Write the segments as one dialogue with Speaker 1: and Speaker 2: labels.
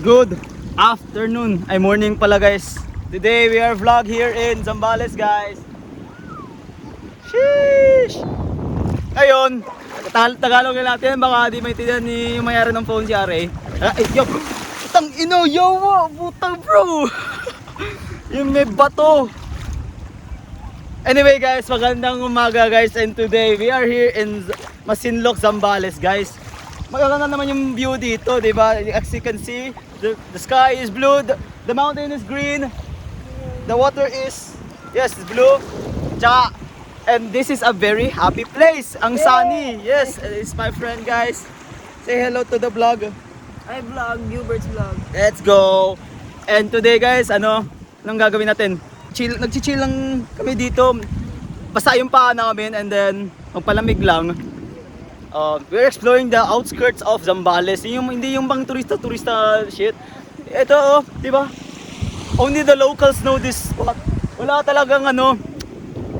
Speaker 1: Good afternoon, ay morning pala guys. Today we are vlog here in Zambales guys. Sheesh! Ngayon, Tagalog na natin, baka di maintindihan ni yung mayari ng phone si Are. Yo, putang ino, yo, putang bro. Yung may bato. Anyway guys, magandang umaga guys, and today we are here in Masinloc, Zambales guys. Maganda naman yung view dito, di ba? As you can see, the sky is blue, the mountain is green, the water is, yes, it's blue. Tsaka, and this is a very happy place. Ang sunny. Yes, it's my friend guys. Say hello to the vlog.
Speaker 2: I vlog, Gilbert's vlog.
Speaker 1: Let's go. And today guys, anong gagawin natin? Nagchichill lang kami dito. Basta yung paa namin and then magpalamig lang. We're exploring the outskirts of Zambales. Hindi yung bang turista shit. Ito di ba? Only the locals know this spot. Wala talagang ano.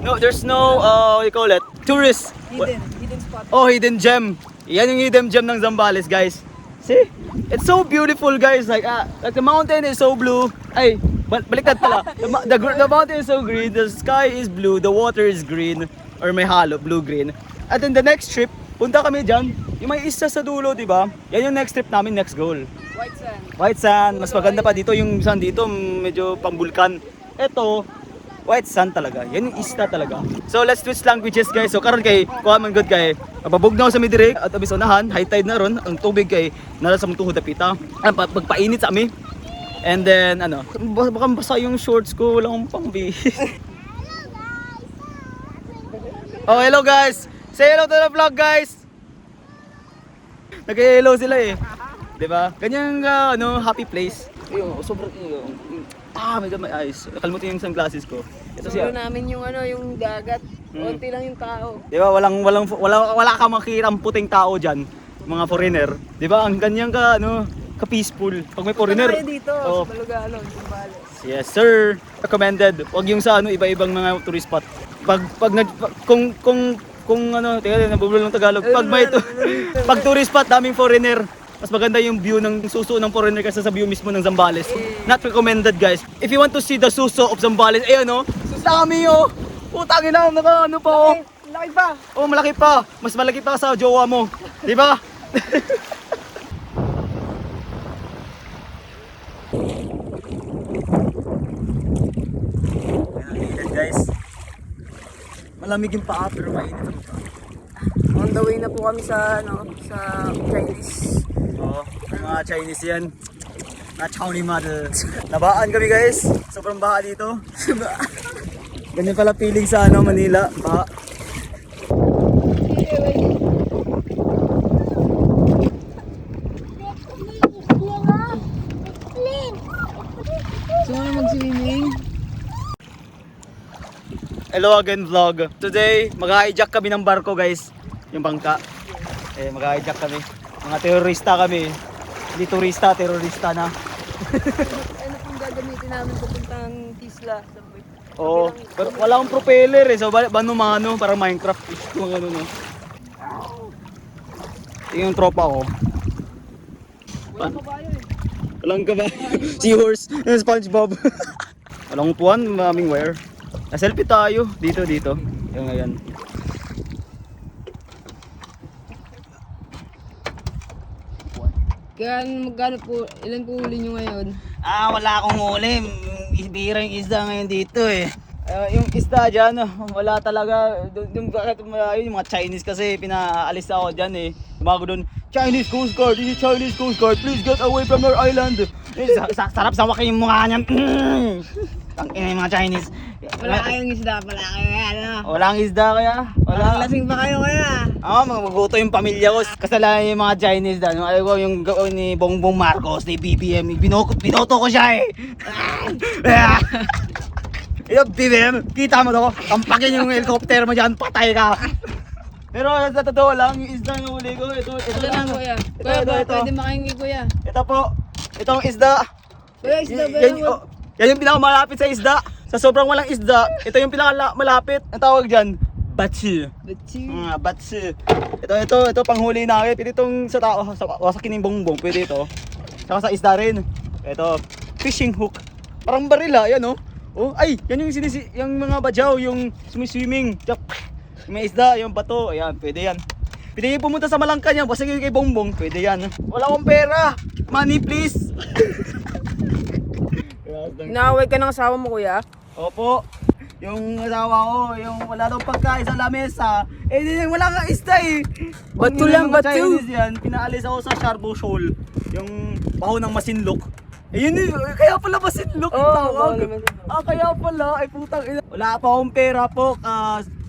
Speaker 1: No, there's no what you call it? Tourist.
Speaker 2: Hidden spot.
Speaker 1: Oh, hidden gem. Yan yung hidden gem ng Zambales, guys. See? It's so beautiful, guys. Like the mountain is so blue. Ay, baliktad pala. The mountain is so green, the sky is blue, the water is green or may halo, blue-green. And then the next trip, punta kami dyan. Yung may isa sa dulo, di ba? Yan yung next trip namin, next goal.
Speaker 2: White sand.
Speaker 1: White sand. Mas maganda pa dito yung sand dito, medyo pang-vulkan. Ito, white sand talaga. Yan yung isda talaga. So let's switch languages guys. So karon kay kuha man good kay mababugnaw sa midire at abis unahan, high tide na ron. Ang tubig kay nala sa mong tuhod dapita. Pagpainit sa ami. And then ano, baka basa yung shorts ko, wala akong pangbihis. Oh, hello guys. Say hello to the vlog guys. Nag-hello sila eh. 'Di ba? Ganyan happy place. Sobrang medyo may ayos. Nakalimutan yung sunglasses ko. Ito siya.
Speaker 2: Siguro namin yung yung dagat. Konti lang yung tao.
Speaker 1: Di ba? Wala ka makitang puting tao diyan, mga foreigner. Di ba? Ang ganyan ka ka peaceful. Pag may foreigner.
Speaker 2: Tayo dito
Speaker 1: oh.
Speaker 2: sa Balugalo, Zambales.
Speaker 1: Yes, sir. Recommended. Huwag yung sa ibang mga tourist spot. Kung teka, nabubulol ng Tagalog. Pag tourist spot, daming foreigner. Mas maganda yung view ng suso ng foreigner kaysa sa view mismo ng Zambales. Not recommended guys. If you want to see the suso of Zambales, ayan dami Putang ina, pa
Speaker 2: Laki pa!
Speaker 1: Oh, malaki pa. Mas malaki pa sa jowa mo. Di ba? Ayan, guys. Malamig yung paa pero mainit ang paa.
Speaker 2: On the way na po kami sa sa Chinese.
Speaker 1: Mga Chinese yan. Na Chowny Mother. Nabaan kami guys. Sobrang baha dito. Ganyan pala feeling sa Manila. Baha.
Speaker 2: So mag-swimming?
Speaker 1: Hello again vlog. Today, mag-hijack kami ng barko guys. Yung bangka. Mag-hijack kami. Mga terorista kami. Hindi turista, terorista na.
Speaker 2: Ano pong gagamitin namin papuntang Tisla?
Speaker 1: Oo. Pero wala akong propeller So mano-mano para Minecraft. Kung ano no. Yung tropa ko.
Speaker 2: Walang kabayo
Speaker 1: Walang kabayo. Seahorse. Yung SpongeBob. Walang upuan, maraming wire. Na-selfie tayo. Dito. Yung ngayon.
Speaker 2: Kaya magkano po, ilan po huli nyo ngayon?
Speaker 1: Wala akong huli. Bihira yung isda ngayon dito eh. Yung isda dyan, wala talaga. Bakit yung mga Chinese kasi pinaalis ako dyan eh. Tumago doon, Chinese Coast Guard, this is Chinese Coast Guard, please get away from our island. Sarap sa wakin yung mukha niyan. Tangina yung mga Chinese.
Speaker 2: Wala kayong isda pala kayo
Speaker 1: Walang isda kaya?
Speaker 2: Walang lasing pa kayo kaya?
Speaker 1: Maguguto yung pamilya ko. Kasalanan yung mga Chinese doon. Ayaw ko yung gawin ni Bongbong Marcos, ni BBM. Binoto ko siya eh. Yung BBM, kita mo to. Tampakin yung helicopter mo dyan, patay ka. Pero sa totoo lang, yung isda yung huli ko. Ito
Speaker 2: lang kuya. Kuya, pwede makahingi kuya.
Speaker 1: Ito po, itong isda.
Speaker 2: Kuya, isda ba
Speaker 1: yan yung pinakamalapit sa isda. Sa sobrang walang isda, ito yung pinakamalapit. Ang tawag dyan, batsi. Batsi. Ito panghuli namin. Pwede itong sa tao, sa kining bongbong, pwede ito. Tsaka sa isda rin. Ito, fishing hook. Parang barila, yan oh. Oh, ay, yan yung yung mga badyaw, yung swimming. May isda, yung bato, ayan, pwede yan. Pwede yung pumunta sa Malacanang, basta yung kay Bongbong, pwede yan. Wala akong pera, money please.
Speaker 2: Inaaway ka ng asawa mo, kuya?
Speaker 1: Opo, yung asawa ko, yung wala daw pagkain sa lamesa, wala nga isda eh.
Speaker 2: Bato
Speaker 1: Yung
Speaker 2: lang,
Speaker 1: mga
Speaker 2: bato.
Speaker 1: Chinese yan, pinaalis ako sa Sharbo Shoal, yung baho ng masinlok. Ayun eh, kaya pala masinlok yung tawag.
Speaker 2: baho ng masinlok.
Speaker 1: Kaya pala, ay putang ina. Wala pa akong pera po,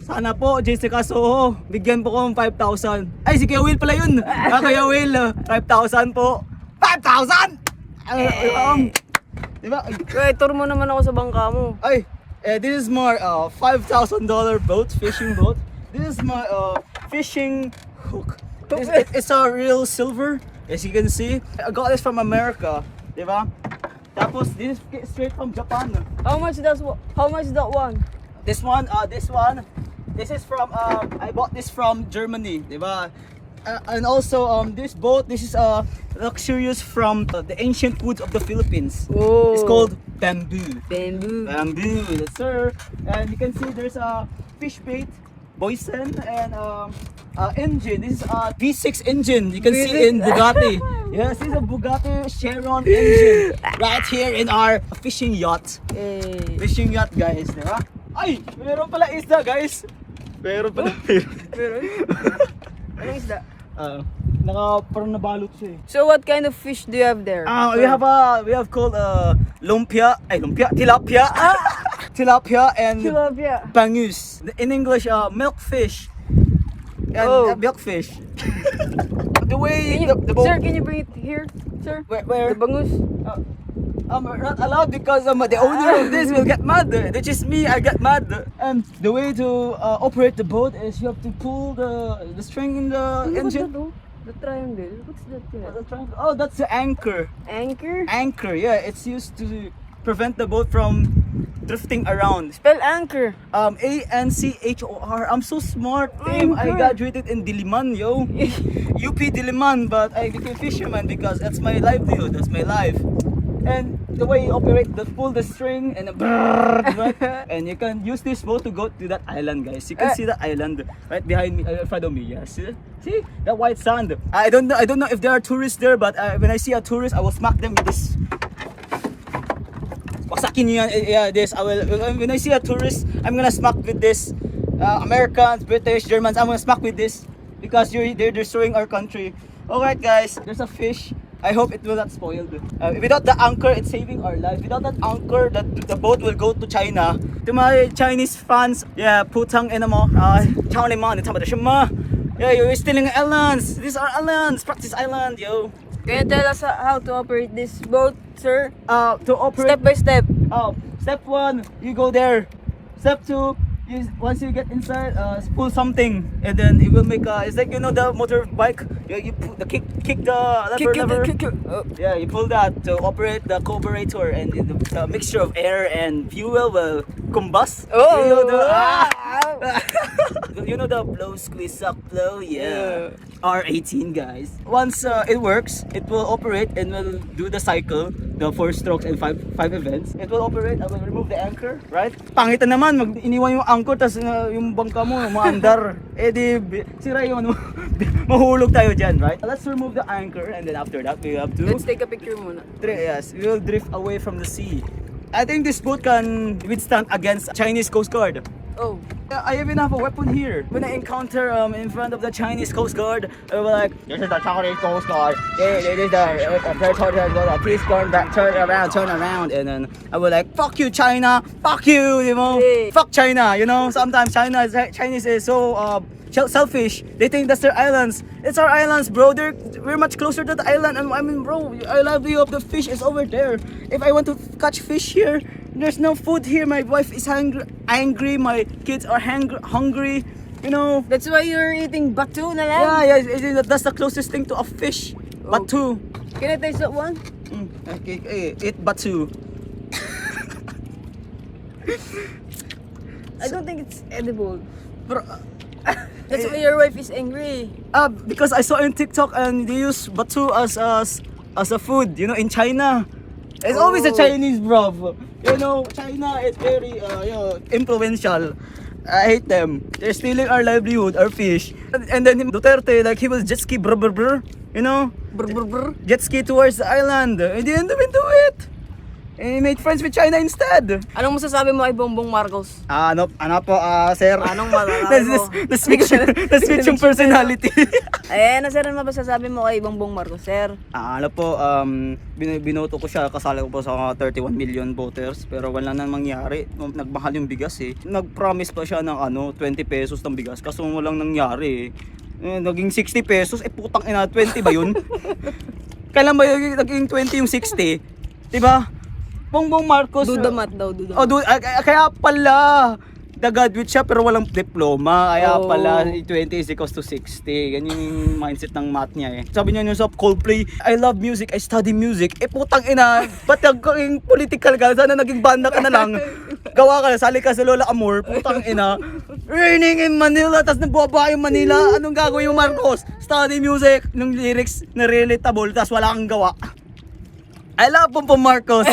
Speaker 1: sana po, Jessica Soho, bigyan po ko ng 5,000. Ay, si Kuya Will pala yun. Kuya Will, 5,000 po. 5,000! Diba?
Speaker 2: Kuya, tour mo naman ako sa bangka mo.
Speaker 1: Ay, this is my $5,000 boat, fishing boat. This is my fishing hook. It's a real silver, as you can see. I got this from America, diba? Tapos this is straight from Japan.
Speaker 2: How much that one?
Speaker 1: This one, this is from I bought this from Germany, diba? And also this boat, this is luxurious from the ancient woods of the Philippines.
Speaker 2: Oh.
Speaker 1: It's called bamboo.
Speaker 2: Bamboo.
Speaker 1: Bamboo, yes sir. And you can see there's a fish bait, boysen, and engine. This is a V6 engine. You can see in Bugatti. Yes, this is a Bugatti Chiron engine right here in our fishing yacht.
Speaker 2: Eh.
Speaker 1: Fishing yacht, guys, diba? Ay, meron pala isda, guys. Meron pala.
Speaker 2: Meron? Anong isda?
Speaker 1: Parang nabalot siya eh.
Speaker 2: So what kind of fish do you have there?
Speaker 1: We have called tilapia. Tilapia and
Speaker 2: Tilapia.
Speaker 1: bangus. In English, milkfish. And
Speaker 2: Oh.
Speaker 1: milkfish. The way
Speaker 2: Can you,
Speaker 1: the boat,
Speaker 2: sir, can you bring it here, sir?
Speaker 1: where
Speaker 2: The bangus?
Speaker 1: we're not allowed because the owner of this will get mad. Which is me, I get mad. And the way to operate the boat is you have to pull the string in the engine.
Speaker 2: The triangle. What's that?
Speaker 1: Oh, that's the anchor.
Speaker 2: Anchor?
Speaker 1: Anchor, yeah, it's used to prevent the boat from drifting around.
Speaker 2: Spell anchor.
Speaker 1: ANCHOR. I'm so smart. Damn, I
Speaker 2: Anchor.
Speaker 1: graduated in Diliman, yo. UP Diliman, but I became fisherman because that's my livelihood. That's my life. And the way you operate, pull the string and right? And you can use this boat to go to that island, guys. You can see that island right behind me, in front of me. Yes, see that white sand. I don't know if there are tourists there, but when I see a tourist, I will smack them with this. Waksakin niyo yan. Yeah, this. I will. When I see a tourist, I'm gonna smack with this. Americans, British, Germans, I'm gonna smack with this because they're destroying our country. Alright, guys. There's a fish. I hope it will not spoil. Without the anchor, it's saving our life. Without that anchor, the boat will go to China. To my Chinese fans, yeah, putang ina mo. China man, it's about yeah, you're stealing islands. These are islands. Practice island, yo.
Speaker 2: Can you tell us how to operate this boat, sir?
Speaker 1: To operate.
Speaker 2: Step by step.
Speaker 1: Step 1, you go there. Step 2, once you get inside, pull something, and then it will make it's like, you know, the motorbike. You put the kick the lever.
Speaker 2: Oh.
Speaker 1: Yeah, you pull that to operate the carburetor, and the mixture of air and fuel will combust.
Speaker 2: Oh,
Speaker 1: you know the,
Speaker 2: wow.
Speaker 1: you know the blow, squeeze, suck, blow. Yeah. R18, guys. Once it works, it will operate and will do the cycle, the 4 strokes and 5 events. It will operate. I will remove the anchor, right? Pangit na naman, iniwan yung anchor, tas yung bangka mo maandar. Di sira yung mahulog tayo dyan, right? Let's remove the anchor, and then after that we have to
Speaker 2: Let's take a picture muna.
Speaker 1: yes, we will drift away from the sea. I think this boat can withstand against Chinese Coast Guard.
Speaker 2: Oh.
Speaker 1: I even have a weapon here. When I encounter in front of the Chinese Coast Guard, I will like, this is the Chinese Coast Guard. This is the please turn around, and then I will like, fuck you China, fuck you, you know,
Speaker 2: Hey.
Speaker 1: fuck China, you know. Sometimes Chinese is so selfish. They think that's their islands. It's our islands, bro. We're much closer to the island, and I mean, bro, I love you of the fish is over there. If I want to catch fish here, there's no food here. My wife is angry. My kids are hungry. You know.
Speaker 2: That's why you're eating batu na lang?
Speaker 1: Yeah. That's the closest thing to a fish.
Speaker 2: Oh.
Speaker 1: Batu.
Speaker 2: Can I taste that one?
Speaker 1: Okay, eat batu.
Speaker 2: I don't think it's edible.
Speaker 1: Bro,
Speaker 2: That's why your wife is angry.
Speaker 1: because I saw in TikTok and they use batu as as a food, you know, in China. It's always the Chinese, bro. You know, China is very, influential. I hate them. They're stealing our livelihood, our fish. And then Duterte, like, he was jet ski, you know? Jet ski towards the island. He didn't even do it. And he made friends with China instead.
Speaker 2: Anong masasabi mo kay Bongbong Marcos?
Speaker 1: Ano po, sir?
Speaker 2: Anong masasabi mo?
Speaker 1: Na-switch yung personality.
Speaker 2: Ano sir, ano masasabi mo kay Bongbong Marcos, sir?
Speaker 1: Ano po, binoto ko siya, kasali ko po sa 31 million voters, pero wala nang mangyari. Nagmahal yung bigas eh. Nag-promise pa siya ng 20 pesos ng bigas, kaso walang nangyari eh. Naging 60 pesos, putang ina, 20 ba yun? Kailan ba yung naging 20 yung 60? Diba? Bongbong Marcos.
Speaker 2: Dudamat daw, dudamat.
Speaker 1: Oh, kaya pala. Nag-graduate siya pero walang diploma. Kaya pala 20 is equals to 60. Ganyan yung mindset ng math niya eh. Sabi niya sa Coldplay, I love music, I study music. Putang ina, ba't naging political ka? Sana naging banda ka na lang. Gawa ka, sali ka sa Lola Amor. Putang ina. Raining in Manila, tas nabuwaba yung Manila. Anong gagawin mo, Marcos? Study music, ng lyrics na relatable, tas wala kang gawa. I love Bongbong Marcos.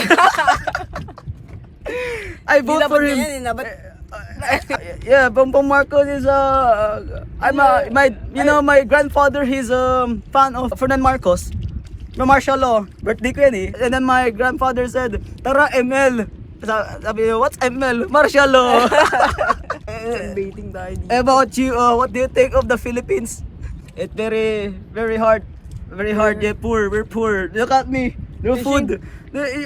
Speaker 1: I vote for him. Yeah, Bongbong Marcos is my grandfather, he's a fan of Ferdinand Marcos. No martial law. Birthday ko yan eh. And then my grandfather said, "Tara ML." Sabi niya, "What's ML?" Martial law.
Speaker 2: Baiting tayo dito.
Speaker 1: About you, what do you think of the Philippines? It's very, very hard. Very hard. Yeah, poor. We're poor. Look at me. No food.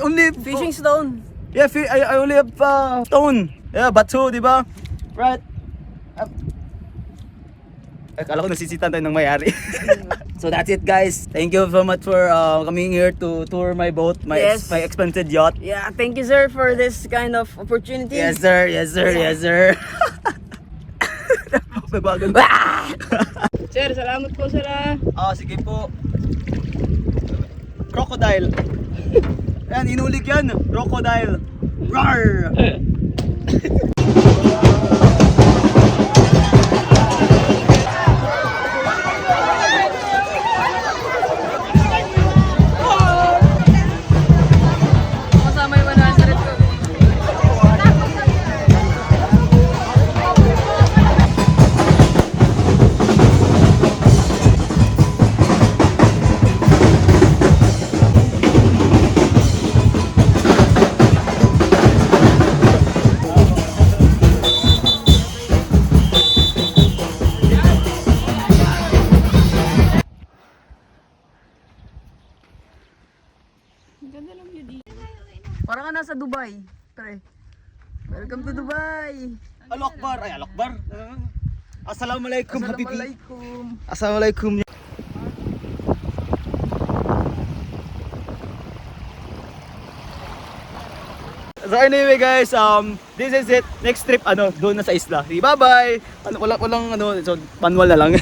Speaker 1: Only
Speaker 2: Fishing stone.
Speaker 1: Yeah, I only have stone. Yeah, bato, di ba? Right. Akala ko nasisitan tayo ng mayari. So that's it, guys. Thank you so much for coming here to tour my boat, my expensive yacht.
Speaker 2: Yeah, thank you sir for this kind of opportunity.
Speaker 1: Yes, sir. Yes, sir. Yes, sir. Babagan.
Speaker 2: Sir, salamat po sir ah.
Speaker 1: Sige po. Crocodile. Yan, inulig yan. Crocodile. Rawr!
Speaker 2: Kasama yung 100 ko. Parang ka nasa Dubai. Pre. Welcome to Dubai.
Speaker 1: Alakbar. Ay, alakbar. Assalamualaikum, habibi.
Speaker 2: Assalamualaikum.
Speaker 1: Assalamualaikum. So anyway guys, this is it. Next trip, doon na sa isla. Bye-bye! Walang, so manual na lang.